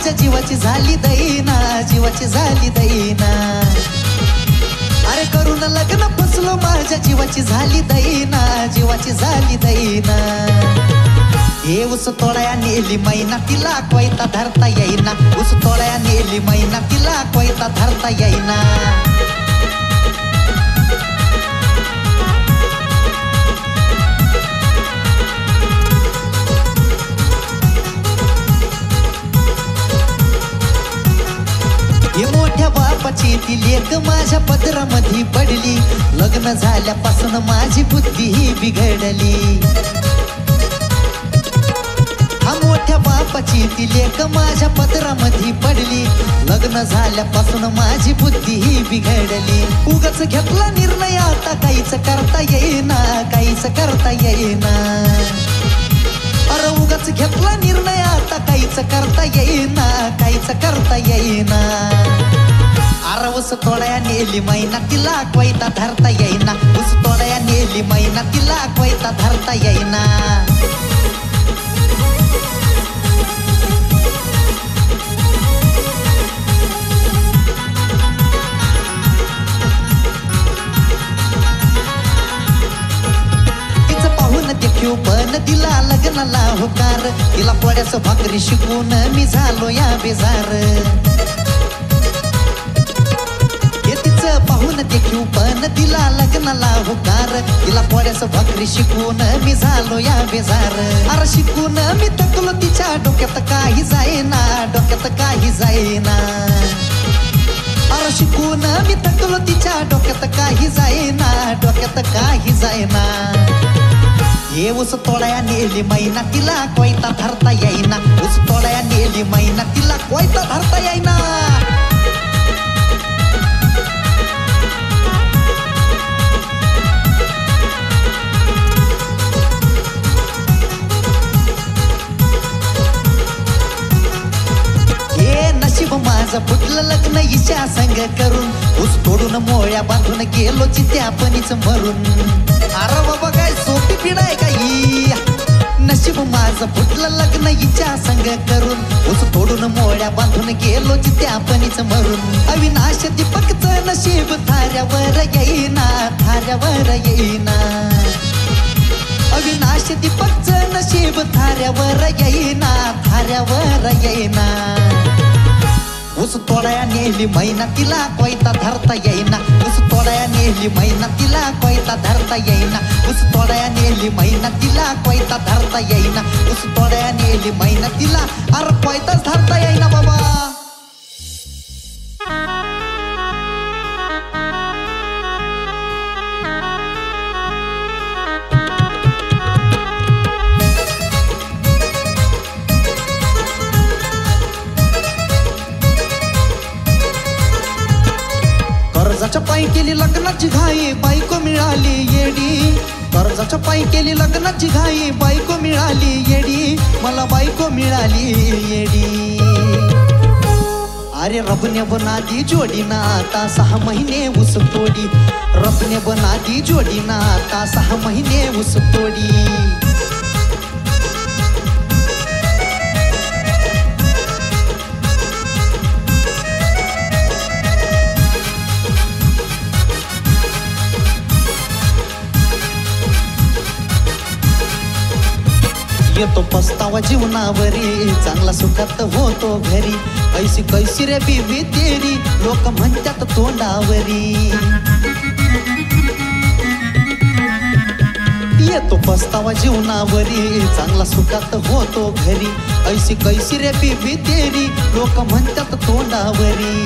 माझ्या जीवाची झाली दैना, जीवाची झाली दैना. अरे करून लग्न फसलो माझ्या जीवाची झाली दैना, जीवाची झाली दैना. हे ऊस तोडया नेली मैना तिला कोयता धरता येईना, ऊस तोडया नेली मैना तिला कोयता धरता येईना. ही मोठ्या बापाची ती लेक माझ्या पदरामध्ये पडली, लग्न झाल्यापासून माझी बुद्धी ही बिघडली. हा मोठ्या बापाची ती लेक माझ्या पदरामध्ये पडली, लग्न झाल्यापासून माझी बुद्धी ही बिघडली. उगाच घेतला निर्णय आता काहीच करता येईना, काहीच करता येईना. अरे उगाच घेतला निर्णय आता काहीच करता येईना, काहीच करता येईना. अरे ऊस तोडया नेली मैना तिला कोयता धरता येईना, ऊस तोडया नेली मैना तिला कोयता धरता येईना. देखीव पण तिला लग्नाला होकार, तिला पोळ्याचं भाकरी शिकून मी झालो या बेजार. हे तिचं पाहून देखीव पण तिला लग्नाला होकार, तिला पोळ्याचं भाकरी शिकून मी झालो या बेजार. अरे शिकून मी थकलो तिच्या डोक्यात काही जाईना, डोक्यात काही जाईना. अरे शिकून मी थकलो तिच्या डोक्यात काही जाईना, डोक्यात काही जाईना. हे ऊस तोडया नेली मैना तिला कोयता धरता येईना, ऊस तोडया नेली मैना तिला कोयता धरता येईना. हे नशीब माझं फुटलं लग्न हिच्या संग करून, ऊस तोडून मोळ्या बांधून गेलो चित्यापणीच मरून. अरे बाबा काय सोपी पिढा आहे का ही. नशीब माझं फुटलं लग्न हिच्या संग करून, ऊस तोडून मोळ्या बांधून गेलो चित्यापणीच मरून. अविनाश दीपकचं नशीब थाऱ्यावर येईना, थाऱ्यावर येईना. अविनाश दीपकचं नशीब थाऱ्यावर येईना, थाऱ्यावर येईना. ऊस तोडया नेली मैना तिला कोयता धरता येईना, ऊस तोडया नेली मैना तिला कोयता धरता येईना, ऊस तोडया नेली मैना तिला कोयता धरता येईना, ऊस तोडया नेली मैना तिला अरे कोयताच धरता येईना बाबा. कर्जाच्या पायी केली लग्नाची घाई बायको मिळाली येडी, कर्जाच्या पायी केली लग्नाची घाई बायको मिळाली येडी, मला बायको मिळाली येडी. अरे रबने बना दी जोडी ना आता 6 महिने ऊस तोडी, रबने बना दी जोडी ना आता 6 महिने ऊस तोडी. येतो पस्तावा जीवनावरी चांगला सुखात होतो घरी, ऐशी कैसी रे बीबी तेरी लोक म्हणतात तोंडावरी. येतो पस्तावा जीवनावरी चांगला सुखात होतो घरी, ऐशी कैसी रे बीबी तेरी लोक म्हणतात तोंडावरी.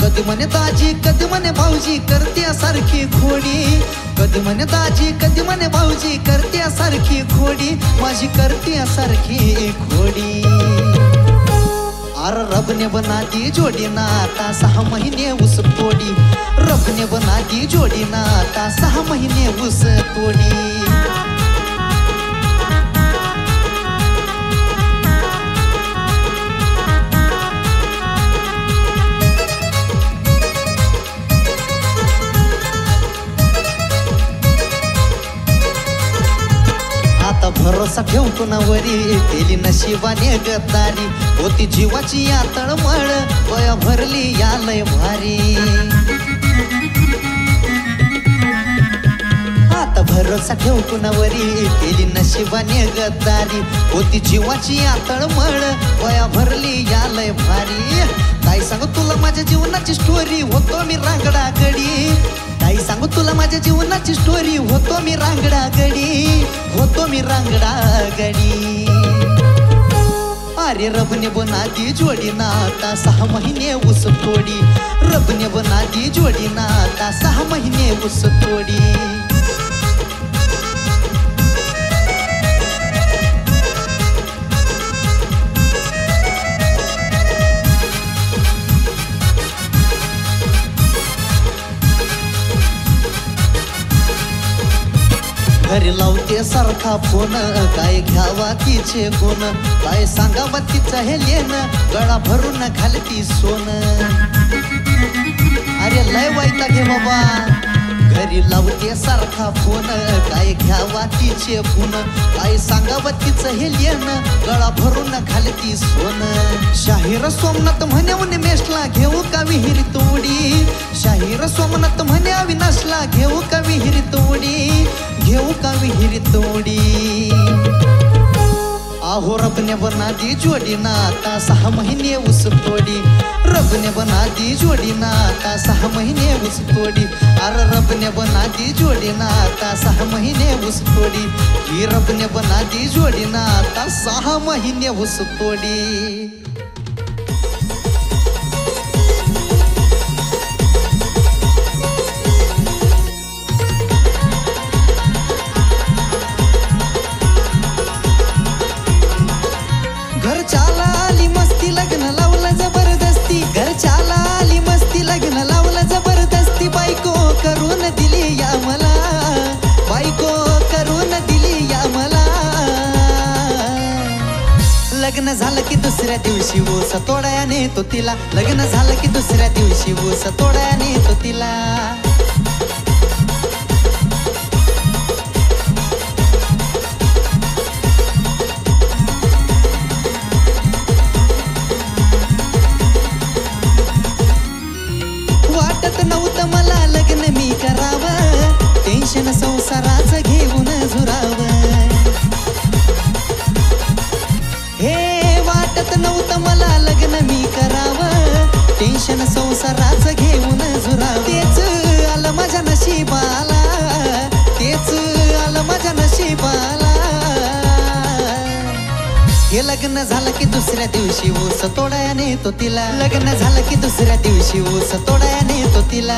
कधी म्हणे दाजी कधी म्हणे भाऊजी करते सारखी खोडी, कधी म्हणे दाजी कधी म्हणे भाऊजी करते सारखी खोडी, माझी करते सारखी खोडी. अरे रबने बना दी जोडी ना आता 6 महिने ऊस तोडी, रबने बना दी जोडी ना आता 6 महिने ऊस तोडी. भरोसा ठेव कुणावरी केली नशिबाने गद्दारी होती जीवाची या तळमळ वया भरली या लय भारी आता भरोसा ठेव कुणावरी केली नशिबाने गद्दारी होती जीवाची या तळमळ वया भरली या लय भारी काय सांगू तुला माझ्या जीवनाची स्टोरी होतो मी रांगडा गडी काही सांगू तुला माझ्या जीवनाची स्टोरी होतो मी रांगडा गडी होतो मी रांगडा गडी अरे रबने बना दी जोडी ना आता 6 महिने ऊस तोडी रबने बना दी जोडी ना आता 6 महिने ऊस तोडी घरी लावते सारखा फोन काय घ्यावा तिचे गुण काय सांगावा तिचं हे लेन गळा भरून घालती सोन अरे लय वाईटा घे बाबा घरी लावते सारखा फोन काय घ्यावा तिचे गुण काय सांगावा तिचं हे लेन गळा भरून घालती सोन शाहीर सोमनाथ म्हणे उन्मेषला घेऊ का विहिरी तोडी शाहीर सोमनाथ म्हणे अविनाशला घेऊ का विहिरी तोडी घेऊ का विहिरी तोडी आहो रबने बना दी जोडी ना आता 6 महिने ऊस तोडी रबने बना दी जोडी ना आता 6 महिने ऊस तोडी अरे रबने बना दी जोडी ना आता 6 महिने ऊस तोडी ही रबने बना दी जोडी ना आता 6 महिने ऊस तोडी घरच्याला आली मस्ती लग्न लावलं जबरदस्ती घरच्याला आली मस्ती लग्न लावलं जबरदस्ती बायको करून दिली या मला बायको करून दिली या मला लग्न झालं की दुसऱ्या दिवशी ऊस तोडायाने तो तिला लग्न झालं की दुसऱ्या दिवशी ऊस तोडायाने तो तिला नव्हतं मला लग्न मी करावं टेन्शन संसाराचं घेऊन झुरावं हे वाटत नव्हतं मला लग्न मी करावं टेन्शन संसाराचं घेऊन झुरावं तेच आलं माझ्या नशिबाला तेच आलं माझ्या नशिबाला हे लग्न झालं की दुसऱ्या दिवशी ऊस तोडायाने तो तिला लग्न झालं की दुसऱ्या दिवशी ऊस तोडायाने तो तिला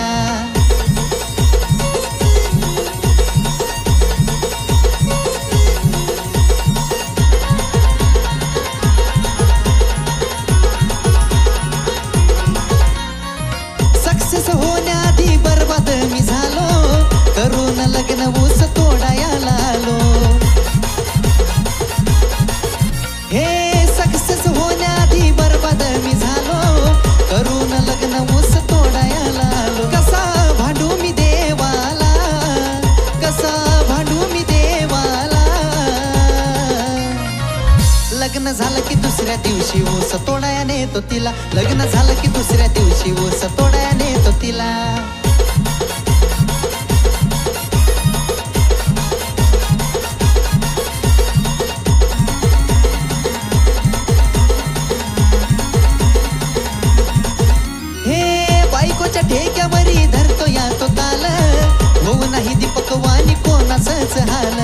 सक्सेस होण्याआधी बरबाद मी झालो करून लग्न ऊस तोडायला आलो हे सक्सेस होण्याआधी बरबाद मी झालो करून लग्न ऊस तोडायला आलो कसा भांडू मी देवाला कसा भांडू मी देवाला लग्न झालं की दुसऱ्या दिवशी ऊस तोडायाने तो तिला लग्न झालं की दुसऱ्या दिवशी ऊस तोडायाने तो तिला ठेक्यावरी धरतो या तो ताल होऊ नाही दीपक वाणी कोणाचंच हाल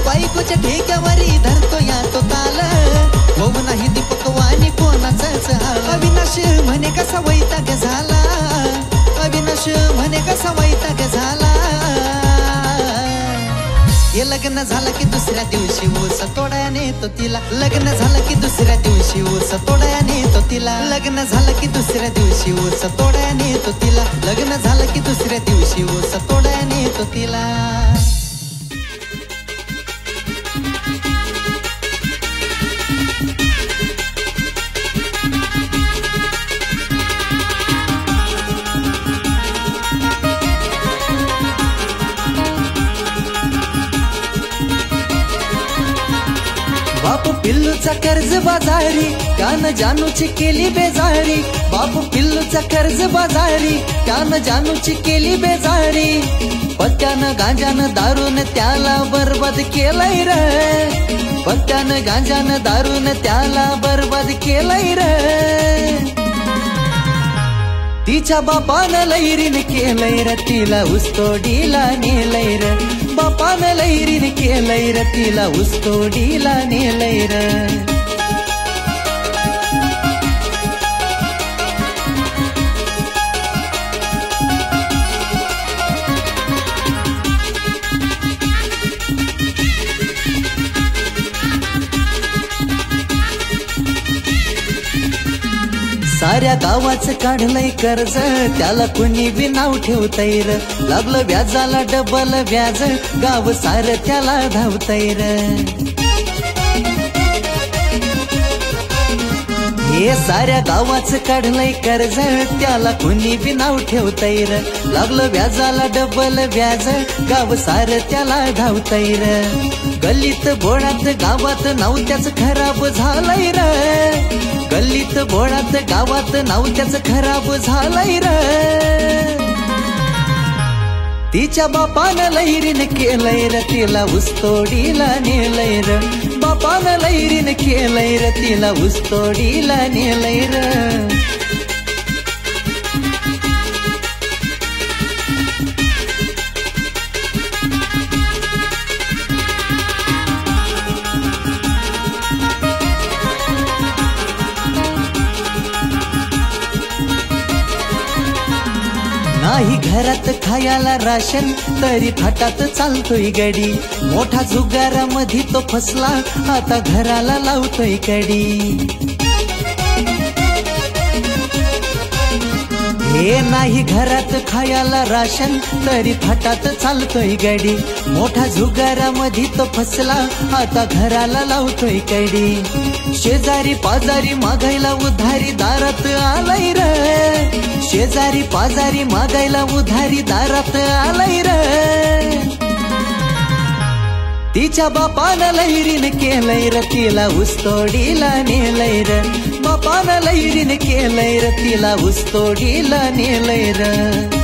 बायकोच्या ठेक्यावरी धरतो या तो ताल होऊ नाही दीपक वाणी कोणाचंच हाल अविनाश म्हणे कसा वैताग झाला अविनाश म्हणे कसा वैताग झाला हे लग्न झालं की दुसऱ्या दिवशी ऊस तोडायाने तो तिला लग्न झालं की दुसऱ्या दिवशी ऊस तोडायाने तो तिला लग्न झालं की दुसऱ्या दिवशी ऊस तोडायाने तो तिला लग्न झालं की दुसऱ्या दिवशी ऊस तोडायाने तो तिला बापू पिल्लूचा कर्ज बाजारी त्यानं जानूची केली बेजारी बापू पिल्लूचा कर्ज बाजारी त्यानं जानूची केली बेजारी पत्त्यानं गांजानं दारून त्याला बरबाद केलंय रे पत्त्यानं गांजानं दारून त्याला बरबाद केलंय रे तिच्या बापानं लैरीन केलंय र तिला ऊसतोडीला नेलंय र बापानं लैरीन केलंय र तिला ऊसतोडीला नेलंय र साऱ्या गावाचं काढलंय कर्ज त्याला कुणी बी नाव ठेवतंय र लागलं व्याजाला डबल व्याज गाव सारं त्याला धावतंय र हे साऱ्या गावाचं काढलंय कर्ज त्याला कुणी बी नाव ठेवतंय र लागलं व्याजाला डबल व्याज गाव सारं त्याला धावतंय र गल्लीत बोळात गावात नाव त्याच खराब झालंय र गल्लीत बोळात गावात नाव त्याच खराब झालंय र तिच्या बापानं लैरीन केलंय र तिला ऊसतोडीला नेलंय र बापानं लैरीन केलंय र तिला ऊसतोडीला नेलंय र नाही घरात खायला राशन तरी थाटात चालतोय गडी मोठा जुगारामध्ये तो फसला आता घराला लावतोय कडी हे नाही घरात खायला राशन तरी थाटात चालतोय गडी मोठा जुगारामध्ये तो फसला आता घराला लावतोय कडी शेजारी पाजारी मागायला उधारी दारात आलाय र शेजारी पाजारी मागायला उधारी दारात आलाय र तिच्या बापानं लैरीन केलंय र तिला ऊसतोडीला नेलंय र बापानं लैरीन केलंय र तिला ऊसतोडीला नेलंय र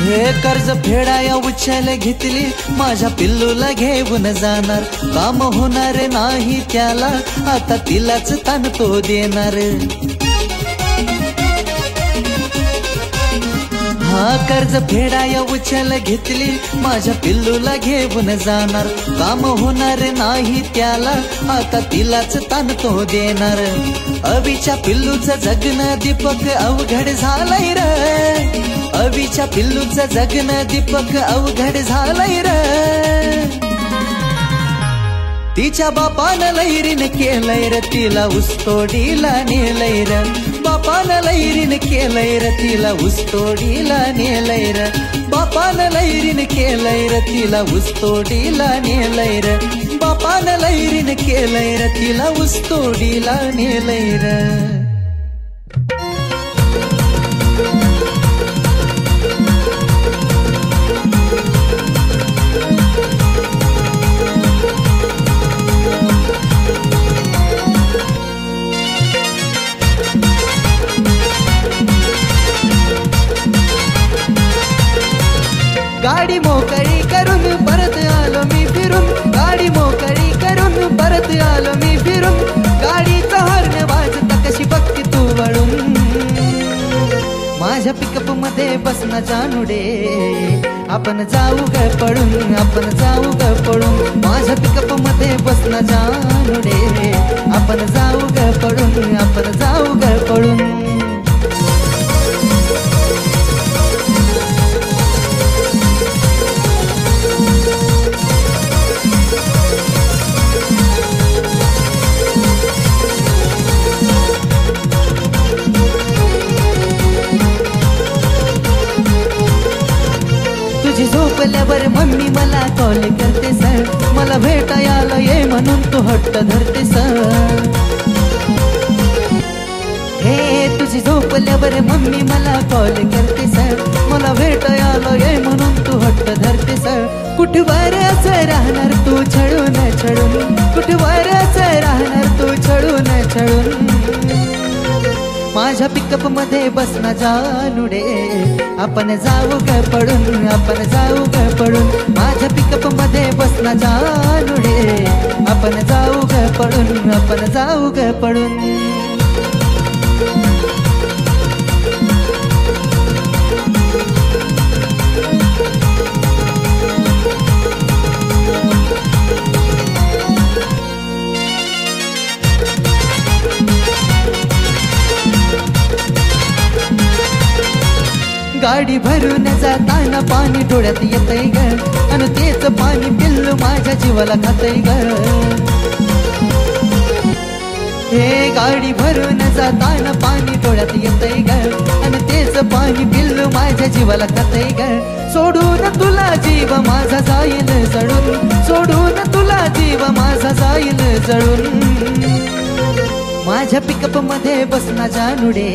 हे कर्ज फेडाया उचल घेतली माझ्या पिल्लूला घेऊन जाणार काम होणार नाही त्याला आता तिलाच ताण तो देणार हा कर्ज फेडाया उचल घेतली माझ्या पिल्लूला घेऊन जाणार काम होणार नाही त्याला आता तिलाच ताण तो देणार अवीच्या पिल्लूचं जगणं दीपक अवघड झालंय र अवीच्या पिल्लूचं जगणं दीपक अवघड झालंय र तिच्या बापानं लैरीन केलंय र तिला ऊसतोडीला नेलंय र बापानं लैरीन केलंय र तिला ऊसतोडीला नेलंय र बापानं लैरीन केलंय र तिला ऊसतोडीला नेलंय र बापानं लैरीन केलंय र तिला ऊसतोडीला नेलंय र गाडी मोकळी करून परत आलो मी फिरून गाडी मोकळी करून परत आलो मी फिरून गाडीचा हॉर्न वाजता कशी बघती तू वळून माझ्या पिकअप मध्ये बसना जानुडे आपण जाऊ ग पळून आपण जाऊ ग पळून माझ्या पिकअप मध्ये बसना जानुडे आपण जाऊ ग पळून आपण जाऊ ग पळून झोपल्यावर मम्मी मला कॉल करते सर मला भेटायला म्हणून तू हट्ट धरतेस. हे तुझी झोपल्यावर मम्मी मला कॉल करतेस. मला भेटायला म्हणून तू हट्ट धरतेस. कुठवर असं राहणार तू छळून छळून, कुठवर असं राहणार तू छळून छळून. माझ्या पिकअप मध्ये बसना जानुडे, आपण जाऊ ग पडून, आपण जाऊ ग पडून. माझ्या पिकअप मध्ये बसना जानुडे, आपण जाऊ ग पडून, आपण जाऊ ग पडून. गाडी भरून जाताना पाणी डोळ्यात येतय ग, अन तेच पाणी पिल्लू माझ्या जीवाला खातय ग. हे गाडी भरून जाताना पाणी डोळ्यात येतय ग, अन तेच पाणी पिल्लू माझ्या जीवाला खातय ग. सोडून तुला जीव माझा जाईल जळून, सोडून तुला जीव माझा जाईल जळून. माझ्या पिकअप मध्ये बसना जानुडे,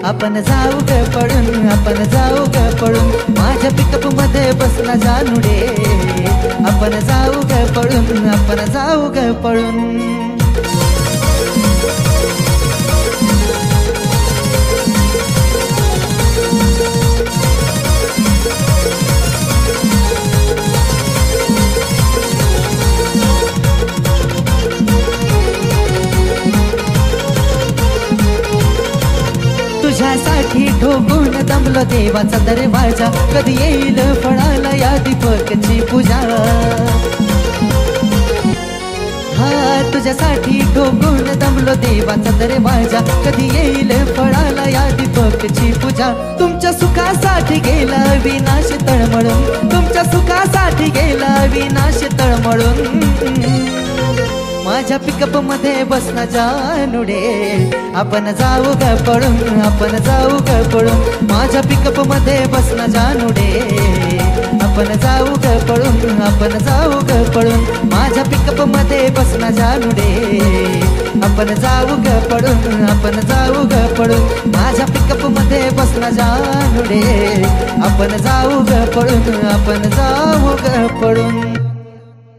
आपण जाऊ ग पडून, आपण जाऊ ग पडून. माझ्या पिकअप मध्ये बसना जानुडे, आपण जाऊ ग पडून, आपण जाऊ ग पडून. तुझ्यासाठी ठोकून दमलो देवाचा दरवाजा, कधी येईल फळाला या दीपकची पूजा. हा तुझ्यासाठी ठोकून दमलो देवाचा दरवाजा, कधी येईल फळाला या दीपकची पूजा. तुमच्या सुखासाठी गेला विनाश तळमळून, तुमच्या सुखासाठी गेला विनाश तळमळून. माझ्या पिकअप मध्ये बसना जानुडे, आपण जाऊ ग पडून, आपण जाऊ ग पडून. माझ्या पिकअप मध्ये बसना जानुडे, आपण जाऊ ग पडून, आपण जाऊ ग पडून. माझ्या पिकअप मध्ये बसना जानुडे, आपण जाऊ ग पडून, आपण जाऊ ग पडून. माझ्या पिकअप मध्ये बसना जानुडे, आपण जाऊ ग पडून, आपण जाऊ ग पडून.